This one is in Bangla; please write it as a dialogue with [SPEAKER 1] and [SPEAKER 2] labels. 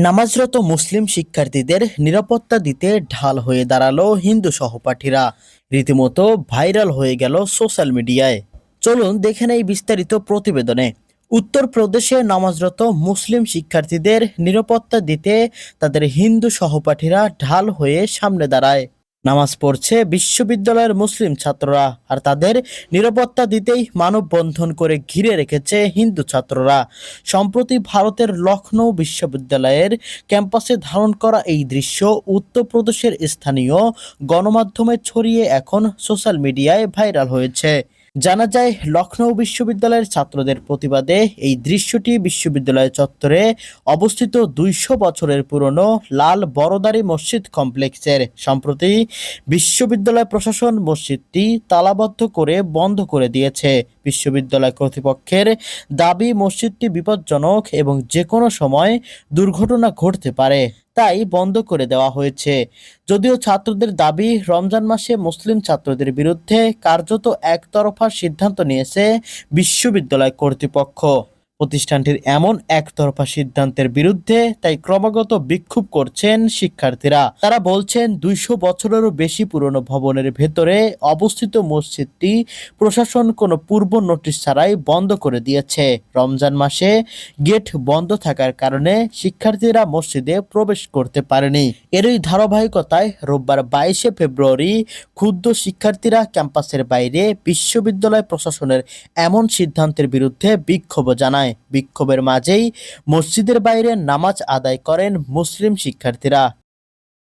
[SPEAKER 1] নামাজরত মুসলিম শিক্ষার্থীদের নিরাপত্তা দিতে ঢাল হয়ে দাঁড়ালো হিন্দু সহপাঠীরা। রীতিমতো ভাইরাল হয়ে গেল সোশ্যাল মিডিয়ায়। চলুন দেখে নেই বিস্তারিত প্রতিবেদনে। উত্তরপ্রদেশে নামাজরত মুসলিম শিক্ষার্থীদের নিরাপত্তা দিতে তাদের হিন্দু সহপাঠীরা ঢাল হয়ে সামনে দাঁড়ায়। নামাজ পড়ছে বিশ্ববিদ্যালয়ের মুসলিম ছাত্ররা, আর তাদের নিরাপত্তা দিতেই মানববন্ধন করে ঘিরে রেখেছে হিন্দু ছাত্ররা। সম্প্রতি ভারতের লখনৌ বিশ্ববিদ্যালয়ের ক্যাম্পাসে ধারণ করা এই দৃশ্য উত্তরপ্রদেশের স্থানীয় গণমাধ্যমে ছড়িয়ে এখন সোশ্যাল মিডিয়ায় ভাইরাল হয়েছে। জানা যায়, লখনৌ বিশ্ববিদ্যালয়ের ছাত্রদের প্রতিবাদে এই দৃশ্যটি বিশ্ববিদ্যালয় চত্বরে অবস্থিত ২০০ বছরের পুরনো লাল বড়দারি মসজিদ কমপ্লেক্সের। সম্প্রতি বিশ্ববিদ্যালয় প্রশাসন মসজিদটি তালাবদ্ধ করে বন্ধ করে দিয়েছে। বিশ্ববিদ্যালয় কর্তৃপক্ষের দাবি, মসজিদটি বিপজ্জনক এবং যে কোনো সময় দুর্ঘটনা ঘটতে পারে, তাই বন্ধ করে দেওয়া হয়েছে। যদিও ছাত্রদের দাবি, রমজান মাসে মুসলিম ছাত্রদের বিরুদ্ধে কার্যত একতরফা সিদ্ধান্ত নিয়েছে বিশ্ববিদ্যালয় কর্তৃপক্ষ। প্রতিষ্ঠানটির এমন একতরফা সিদ্ধান্তের বিরুদ্ধে তাই ক্রমাগত বিক্ষোভ করছেন শিক্ষার্থীরা। তারা বলছেন, ২০০ বছরেরও বেশি পুরনো ভবনের ভেতরে অবস্থিত মসজিদটি প্রশাসন কোনো পূর্ব নোটিশ ছাড়াই বন্ধ করে দিয়েছে। রমজান মাসে গেট বন্ধ থাকার কারণে শিক্ষার্থীরা মসজিদে প্রবেশ করতে পারেনি। এরই ধারাবাহিকতায় রোববার ২২শে ফেব্রুয়ারি ক্ষুব্ধ শিক্ষার্থীরা ক্যাম্পাসের বাইরে বিশ্ববিদ্যালয় প্রশাসনের এমন সিদ্ধান্তের বিরুদ্ধে বিক্ষোভ জানায়। বিক্ষোভের মাঝেই মসজিদের বাইরে নামাজ আদায় করেন মুসলিম শিক্ষার্থীরা।